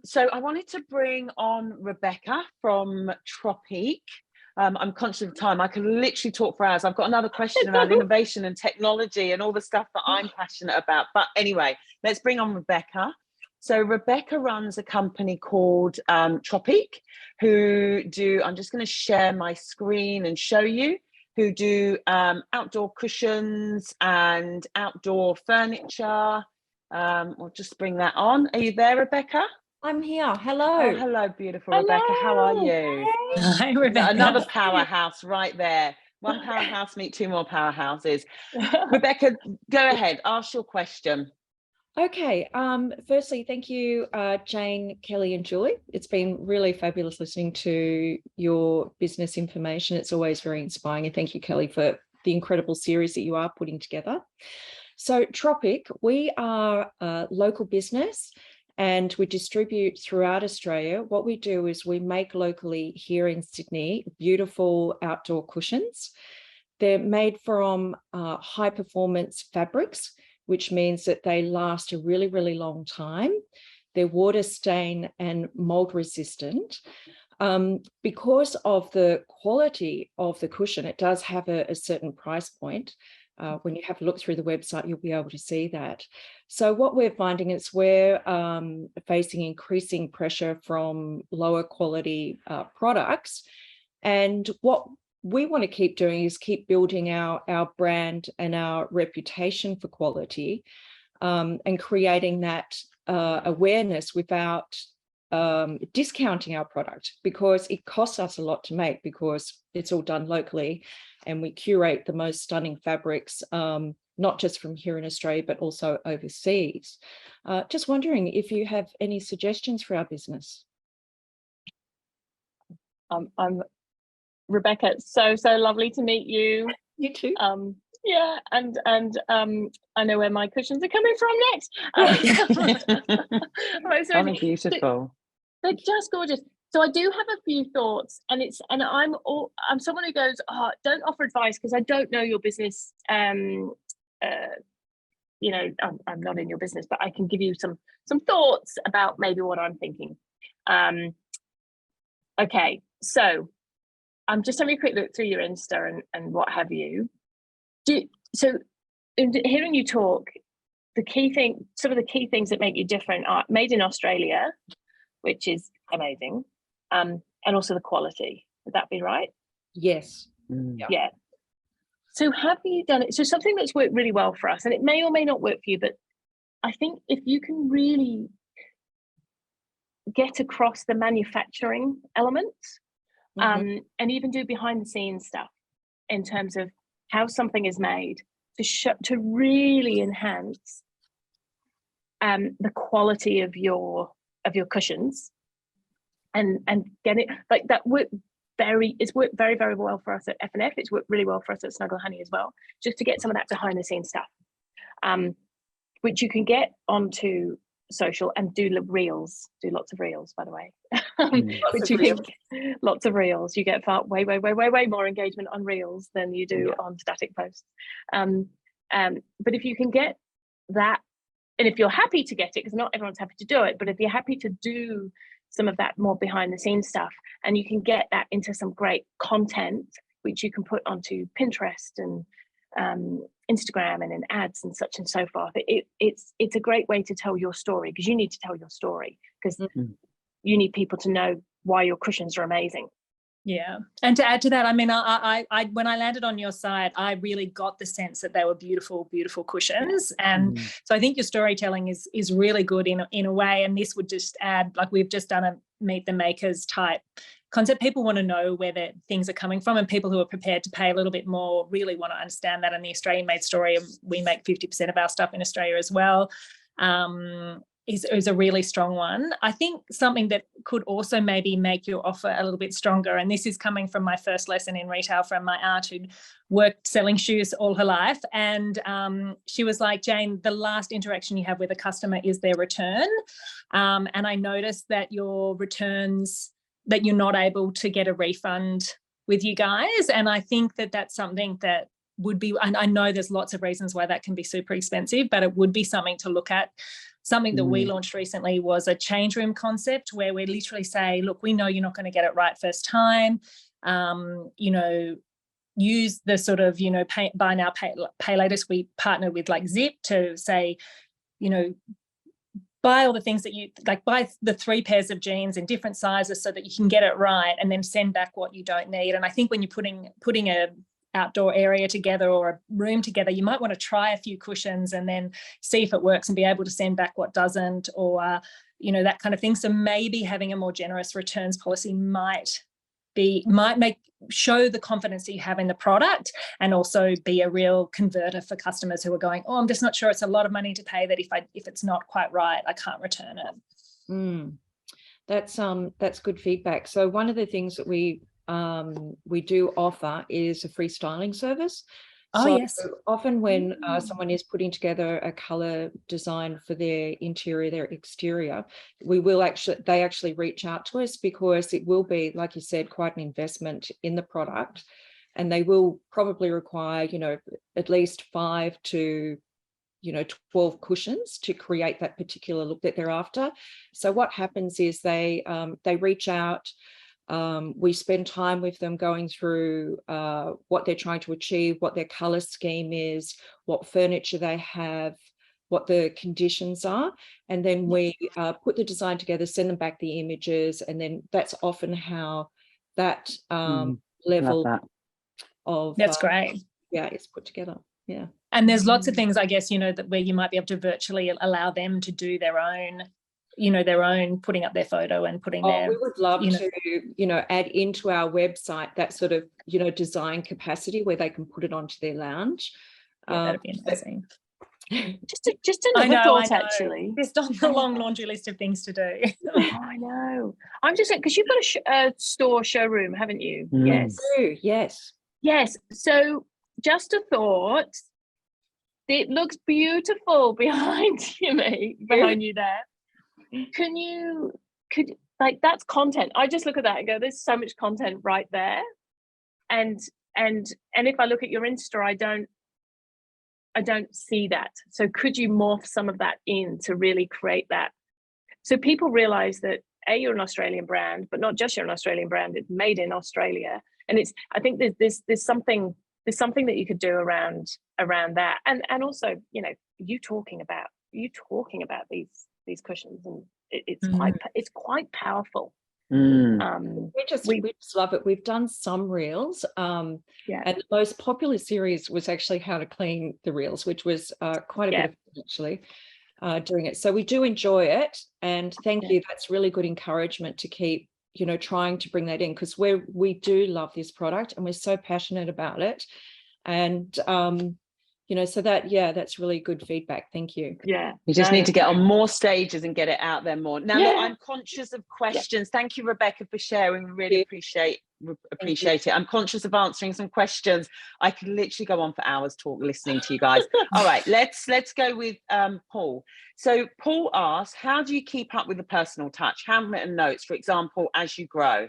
So I wanted to bring on Rebecca from Tropique. I'm conscious of time. I could literally talk for hours. I've got another question around innovation and technology and all the stuff that I'm passionate about. But anyway, let's bring on Rebecca. So Rebecca runs a company called Tropique, who do, I'm just going to share my screen and show you, who do outdoor cushions and outdoor furniture. We'll just bring that on. Are you there, Rebecca? I'm here. Hello. Oh, hello, beautiful Rebecca. How are you? Hi, Rebecca. Another powerhouse right there. One powerhouse meet two more powerhouses. Rebecca, go ahead. Ask your question. Okay. Firstly, thank you, Jane, Kelly, and Julie. It's been really fabulous listening to your business information. It's always very inspiring. And thank you, Kelly, for the incredible series that you are putting together. So Tropique, we are a local business, and we distribute throughout Australia. What we do is we make locally here in Sydney beautiful outdoor cushions. They're made from high performance fabrics, which means that they last a really, really long time. They're water stain and mold resistant. Because of the quality of the cushion, it does have a certain price point. When you have a look through the website, you'll be able to see that. So what we're finding is we're facing increasing pressure from lower quality products. And what we want to keep doing is keep building our brand and our reputation for quality, and creating that awareness without discounting our product, because it costs us a lot to make, because it's all done locally, and we curate the most stunning fabrics, not just from here in Australia, but also overseas. Just wondering if you have any suggestions for our business. I'm Rebecca, it's so lovely to meet you. You too. Yeah, and I know where my cushions are coming from next. Oh, beautiful. They're just gorgeous. So I do have a few thoughts, and I'm someone who goes, don't offer advice because I don't know your business. I'm not in your business, but I can give you some thoughts about maybe what I'm thinking. Okay, so I'm just having a quick look through your Insta and what have you. So in hearing you talk, some of the key things that make you different are made in Australia, which is amazing, and also the quality. Would that be right? Yes. Yeah. So have you done it? So something that's worked really well for us, and it may or may not work for you, but I think if you can really get across the manufacturing elements, and even do behind the scenes stuff in terms of how something is made to really enhance the quality of your cushions, and get it like that. It's worked very, very well for us at F&F. It's worked really well for us at Snuggle Hunny as well, just to get some of that behind the scenes stuff, which you can get onto social and do reels. Do lots of reels, by the way. Lots of reels. You get way more engagement on reels than you do on static posts. But if you can get that, and if you're happy to get it, because not everyone's happy to do it, but if you're happy to do some of that more behind the scenes stuff, and you can get that into some great content, which you can put onto Pinterest and Instagram and in ads and such and so forth. It's a great way to tell your story, because you need to tell your story, because you need people to know why your cushions are amazing. Yeah. And to add to that, I mean, I when I landed on your site, I really got the sense that they were beautiful, beautiful cushions. And so I think your storytelling is really good in a way. And this would just add, like we've just done a meet the makers type concept. People want to know where their things are coming from, and people who are prepared to pay a little bit more really want to understand that. And the Australian made story, we make 50% of our stuff in Australia as well. Is a really strong one. I think something that could also maybe make your offer a little bit stronger, and this is coming from my first lesson in retail from my aunt who'd worked selling shoes all her life, and she was like, Jane, the last interaction you have with a customer is their return, and I noticed that your returns, that you're not able to get a refund with you guys, and I think that that's something that would be, and I know there's lots of reasons why that can be super expensive, but it would be something to look at. Something that we launched recently was a change room concept where we literally say, look, we know you're not going to get it right first time. Use the sort of, buy now, pay later. We partner with like Zip to say, buy all the things that you like, buy the 3 pairs of jeans in different sizes so that you can get it right, and then send back what you don't need. And I think when you're putting a outdoor area together or a room together, you might want to try a few cushions and then see if it works and be able to send back what doesn't, or that kind of thing. So maybe having a more generous returns policy might show the confidence that you have in the product, and also be a real converter for customers who are going, oh, I'm just not sure, it's a lot of money to pay that if it's not quite right, I can't return it. That's good feedback. So one of the things that we do offer is a free styling service. Yes. Often when someone is putting together a color design for their interior, their exterior, they actually reach out to us, because it will be, like you said, quite an investment in the product, and they will probably require, at least 5 to 12 cushions to create that particular look that they're after. So what happens is they reach out. We spend time with them going through what they're trying to achieve, what their color scheme is, what furniture they have, what the conditions are. And then we put the design together, send them back the images. And then that's often how that level of... That's great. It's put together. Yeah. And there's lots of things, I guess, that where you might be able to virtually allow them to do their own putting up their photo and putting their... We would love to, add into our website that sort of, design capacity where they can put it onto their lounge. That'd be amazing. Just another thought, actually. Just on the long laundry list of things to do. I know. I'm just saying, because you've got a store showroom, haven't you? Yes. So just a thought. It looks beautiful behind you there. Could that's content. I just look at that and go, there's so much content right there. And if I look at your Insta, I don't see that. So could you morph some of that in to really create that? So people realize that you're an Australian brand, but not just you're an Australian brand, it's made in Australia. And I think there's something that you could do around that. And also, you talking about these cushions, and it's quite powerful. We just love it. We've done some reels, and the most popular series was actually how to clean the reels, which was quite a bit of fun, actually, doing it. So we do enjoy it, and thank you. That's really good encouragement to keep trying to bring that in, because we do love this product and we're so passionate about it. And so that's really good feedback. Thank you. You just need to get on more stages and get it out there more. Now look, I'm conscious of questions. Thank you, Rebecca, for sharing. We really appreciate it. I'm conscious of answering some questions. I could literally go on for hours listening to you guys. All right, let's go with Paul. So Paul asks, how do you keep up with the personal touch, handwritten notes, for example, as you grow?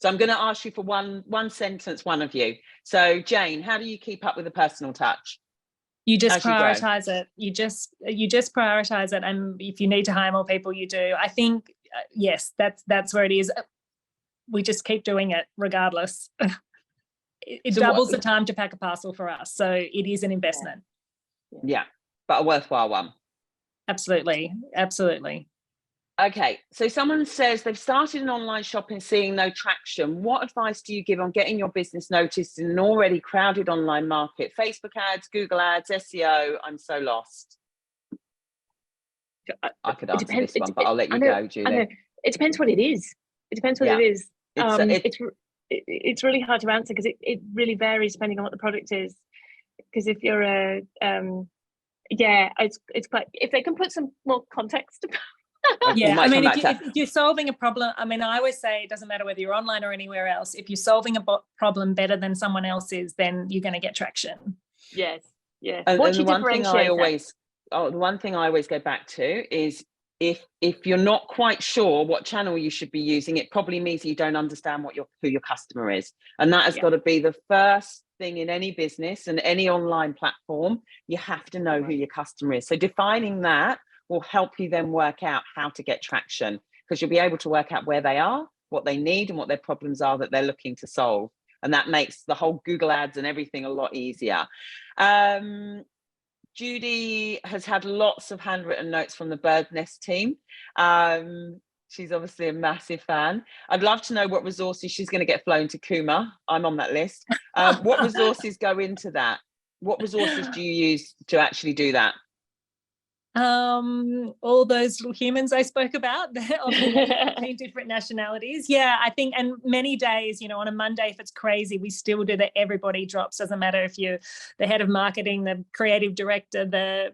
So I'm going to ask you for one sentence, one of you. So Jane, how do you keep up with the personal touch? You just prioritize it. You just prioritize it, and if you need to hire more people, you do. I think yes, that's where it is. We just keep doing it regardless. it So doubles the time to pack a parcel for us. So it is an investment. Yeah, but a worthwhile one. Absolutely. Absolutely. Okay, so someone says they've started an online shop and seeing no traction. What advice do you give on getting your business noticed in an already crowded online market? Facebook ads, Google ads, SEO, I'm so lost. I could answer this one, but I'll let you go, Julie. I know. It depends what it is. It depends what it is. It's really hard to answer because it really varies depending on what the product is. Because if you're a it's quite, if they can put some more context. Yeah, I mean, if you're solving a problem, I mean, I always say it doesn't matter whether you're online or anywhere else. If you're solving a problem better than someone else is, then you're going to get traction. Yes, yes. And What's your the one thing I always go back to is if you're not quite sure what channel you should be using, it probably means that you don't understand who your customer is, and that has got to be the first thing in any business and any online platform. You have to know who your customer is. So defining that will help you then work out how to get traction, because you'll be able to work out where they are, what they need, and what their problems are that they're looking to solve. And that makes the whole Google ads and everything a lot easier. Judy has had lots of handwritten notes from the birdnest team. She's obviously a massive fan. I'd love to know what resources she's going to get flown to Cooma. I'm on that list. What resources go into that? What resources do you use to actually do that? All those little humans I spoke about of the different nationalities. Yeah, I think, and many days, on a Monday, if it's crazy, we still do the everybody drops. Doesn't matter if you're the head of marketing, the creative director,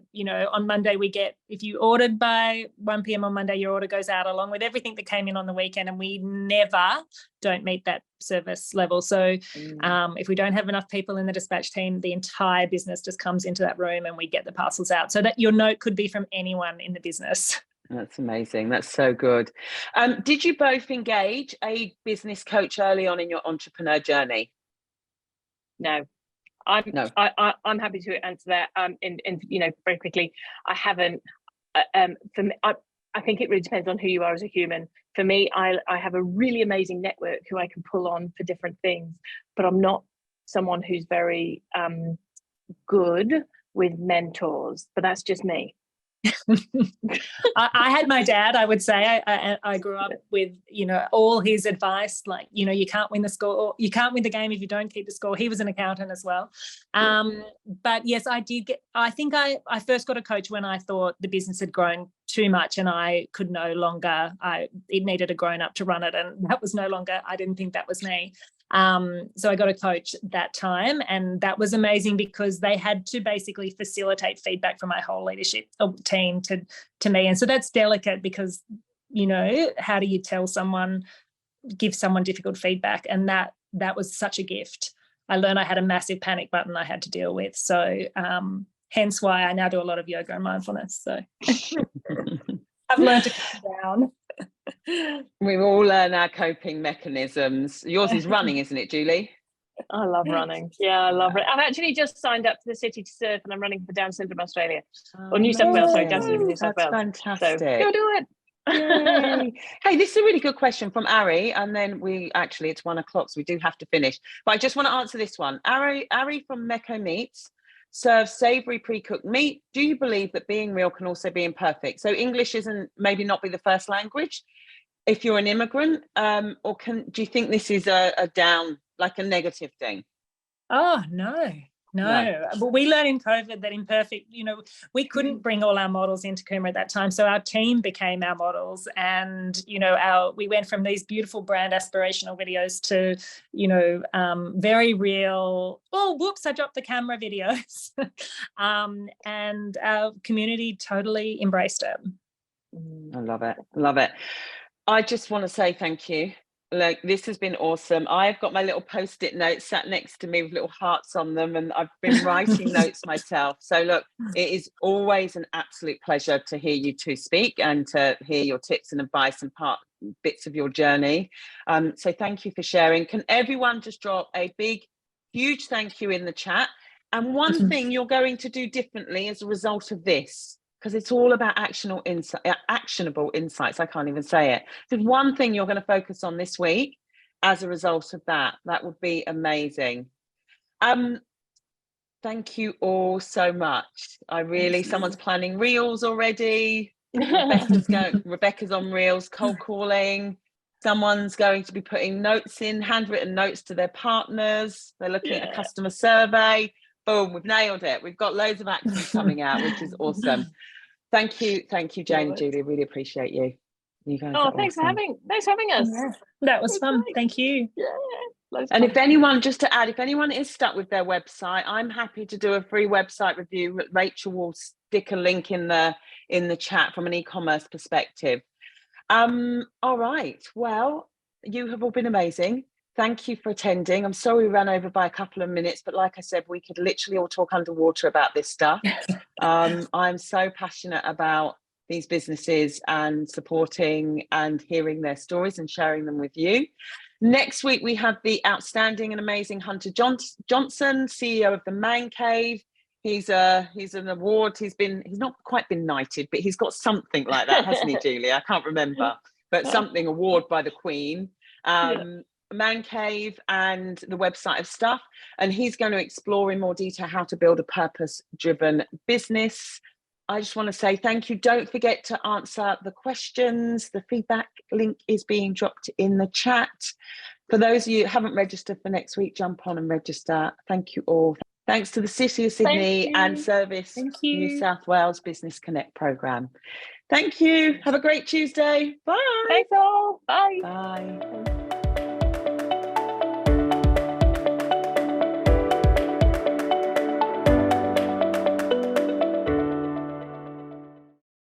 on Monday we get, if you ordered by 1 p.m. on Monday, your order goes out along with everything that came in on the weekend, and we never don't meet that service level. So if we don't have enough people in the dispatch team, the entire business just comes into that room and we get the parcels out. So that your note could be from anyone in the business. That's amazing. That's so good. Did you both engage a business coach early on in your entrepreneur journey? No. I'm happy to answer that very quickly. I haven't. For me, I think it really depends on who you are as a human. For me, I have a really amazing network who I can pull on for different things, but I'm not someone who's very good with mentors, but that's just me. I had my dad, I would say. I grew up with, all his advice, like, you can't win the score, you can't win the game if you don't keep the score. He was an accountant as well. But yes, I think I first got a coach when I thought the business had grown too much and I could no longer, it needed a grown up to run it. And that was no longer, I didn't think that was me. So I got a coach that time, and that was amazing because they had to basically facilitate feedback from my whole leadership team to me. And so that's delicate because, how do you tell someone, give someone difficult feedback? And that was such a gift. I learned I had a massive panic button I had to deal with. So hence why I now do a lot of yoga and mindfulness. So I've learned to calm down. We all learn our coping mechanisms. Yours is running, isn't it, Julie? I love running. Yeah, I love it. I've actually just signed up for the City to Surf, and I'm running for Down Syndrome Australia. Or New South Wales, sorry, Down Syndrome New South Wales. That's fantastic. So go do it. Yay. Hey, this is a really good question from Ari, and then it's 1 o'clock, so we do have to finish. But I just want to answer this one. Ari from Mecco Meats serves savoury pre-cooked meat. Do you believe that being real can also be imperfect? So English isn't maybe not be the first language if you're an immigrant, or do you think this is a down, like a negative thing? Oh, no. But we learned in COVID that imperfect, we couldn't bring all our models into Cooma at that time. So our team became our models, and, we went from these beautiful brand aspirational videos to, very real, oh, whoops, I dropped the camera videos. And our community totally embraced it. I love it. Love it. I just want to say thank you. Like, this has been awesome. I've got my little post-it notes sat next to me with little hearts on them, and I've been writing notes myself. So look, it is always an absolute pleasure to hear you two speak and to hear your tips and advice and bits of your journey. So thank you for sharing. Can everyone just drop a big, huge thank you in the chat? And one thing you're going to do differently as a result of this, because it's all about actionable insights. I can't even say it. There's one thing you're going to focus on this week as a result of that. That would be amazing. Thank you all so much. Someone's planning reels already. Rebecca's on reels, cold calling. Someone's going to be putting handwritten notes to their partners. They're looking at a customer survey. Boom, we've nailed it. We've got loads of actions coming out, which is awesome. Thank you, Jane and Julie. Really appreciate you. You guys. Thanks for having us. Yeah, that was fun. Great. Thank you. Yeah. And if anyone, just to add, if anyone is stuck with their website, I'm happy to do a free website review. Rachel will stick a link in the chat from an e-commerce perspective. All right. Well, you have all been amazing. Thank you for attending. I'm sorry we ran over by a couple of minutes, but like I said, we could literally all talk underwater about this stuff. I'm so passionate about these businesses and supporting and hearing their stories and sharing them with you. Next week, we have the outstanding and amazing Hunter Johnson, CEO of the Man Cave. He's an award. He's not quite been knighted, but he's got something like that, hasn't he, Julia? I can't remember, but something award by the Queen. Man Cave and the website of stuff. And he's going to explore in more detail how to build a purpose-driven business. I just want to say thank you. Don't forget to answer the questions. The feedback link is being dropped in the chat. For those of you who haven't registered for next week, jump on and register. Thank you all. Thanks to the City of Sydney and Service New South Wales Business Connect programme. Thank you. Have a great Tuesday. Bye. Thanks all. Bye. Bye.